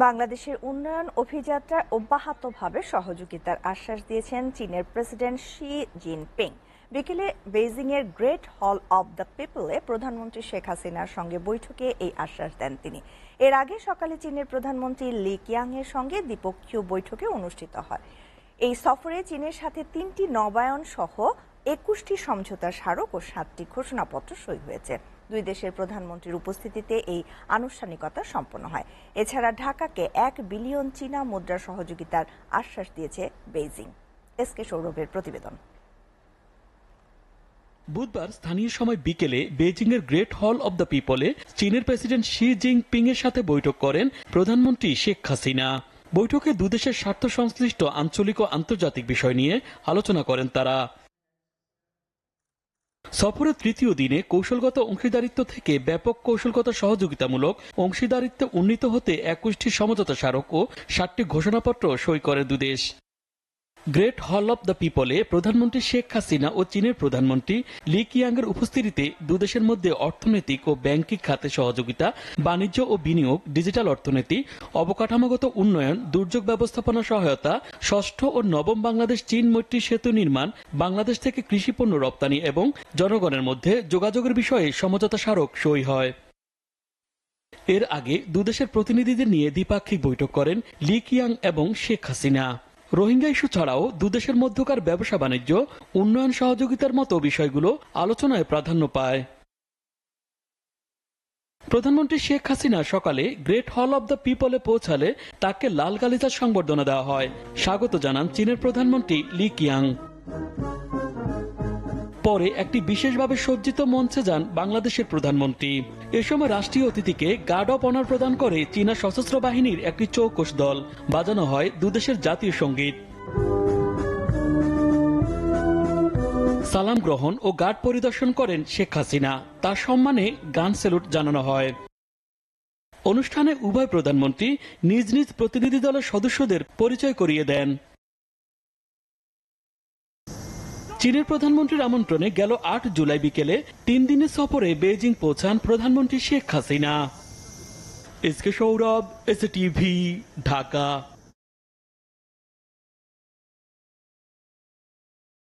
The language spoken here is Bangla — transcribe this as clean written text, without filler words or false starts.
বাংলাদেশের উন্নয়ন অভিযাত্রায় অব্যাহতভাবে সহযোগিতার আশ্বাস দিয়েছেন চীনের প্রেসিডেন্ট শি জিনপিং। বিকেলে বেইজিংয়ের গ্রেট হল অব দ্য পিপলে প্রধানমন্ত্রী শেখ হাসিনার সঙ্গে বৈঠকে এই আশ্বাস দেন তিনি। এর আগে সকালে চীনের প্রধানমন্ত্রী লি কিয়াংয়ের সঙ্গে দ্বিপক্ষীয় বৈঠকে অনুষ্ঠিত হয়। এই সফরে চীনের সাথে ৩টি নবায়ন সহ ২১টি সমঝোতা স্মারক ও ৭টি ঘোষণাপত্র সই হয়েছে। দুই দেশের প্রধানমন্ত্রীর উপস্থিতিতে এই আনুষ্ঠানিকতা সম্পন্ন হয়। এছাড়া ঢাকাকে ১ বিলিয়ন চীনা মুদ্রা সহযোগিতার আশ্বাস দিয়েছে বেইজিং। এসকে সৌরভের প্রতিবেদন। বুধবার স্থানীয় সময় বিকেলে বেইজিংয়ের গ্রেট হল অব দ্য পিপলে চীনের প্রেসিডেন্ট শি জিনপিং এর সাথে বৈঠক করেন প্রধানমন্ত্রী শেখ হাসিনা। বৈঠকে দুদেশের স্বার্থ সংশ্লিষ্ট আঞ্চলিক ও আন্তর্জাতিক বিষয় নিয়ে আলোচনা করেন তারা। সফরের তৃতীয় দিনে কৌশলগত অংশীদারিত্ব থেকে ব্যাপক কৌশলগত সহযোগিতামূলক অংশীদারিত্বে উন্নীত হতে ২১টি সমঝোতা স্মারক ও ৭টি ঘোষণাপত্র সই করে দুদেশ। গ্রেট হল অব দ্য পিপলে প্রধানমন্ত্রী শেখ হাসিনা ও চীনের প্রধানমন্ত্রী লি কিয়াংয়ের উপস্থিতিতে দুদেশের মধ্যে অর্থনৈতিক ও ব্যাংকিং খাতে সহযোগিতা, বাণিজ্য ও বিনিয়োগ, ডিজিটাল অর্থনীতি, অবকাঠামোগত উন্নয়ন, দুর্যোগ ব্যবস্থাপনা সহায়তা, ষষ্ঠ ও নবম বাংলাদেশ চীন মৈত্রী সেতু নির্মাণ, বাংলাদেশ থেকে কৃষিপণ্য রপ্তানি এবং জনগণের মধ্যে যোগাযোগের বিষয়ে সমঝোতা স্মারক সই হয়। এর আগে দুদেশের প্রতিনিধিদের নিয়ে দ্বিপাক্ষিক বৈঠক করেন লি কিয়াং এবং শেখ হাসিনা। রোহিঙ্গা ইস্যু ছাড়াও দুদেশের মধ্যকার ব্যবসা বাণিজ্য, উন্নয়ন সহযোগিতার মতো বিষয়গুলো আলোচনায় প্রাধান্য পায়। প্রধানমন্ত্রী শেখ হাসিনা সকালে গ্রেট হল অব দ্য পিপলে পৌঁছালে তাকে লাল গালিচার সংবর্ধনা দেওয়া হয়। স্বাগত জানান চীনের প্রধানমন্ত্রী লি কিয়াং। পরে একটি বিশেষভাবে সজ্জিত মঞ্চে যান বাংলাদেশের প্রধানমন্ত্রী। এ সময় রাষ্ট্রীয় অতিথিকে গার্ড অব অনার প্রদান করে চীনা সশস্ত্র বাহিনীর একটি চৌকস দল। বাজানো হয় দুদেশের জাতীয় সঙ্গীত। সালাম গ্রহণ ও গার্ড পরিদর্শন করেন শেখ হাসিনা। তার সম্মানে গান স্যালুট জানানো হয়। অনুষ্ঠানে উভয় প্রধানমন্ত্রী নিজ নিজ প্রতিনিধি দলের সদস্যদের পরিচয় করিয়ে দেন। চীনের প্রধানমন্ত্রীর আমন্ত্রণে গেল ৮ জুলাই বিকেলে ৩ দিনের সফরে বেইজিং পৌঁছান প্রধানমন্ত্রী Sheikh Hasina. SK Sourav, SA TV, Dhaka.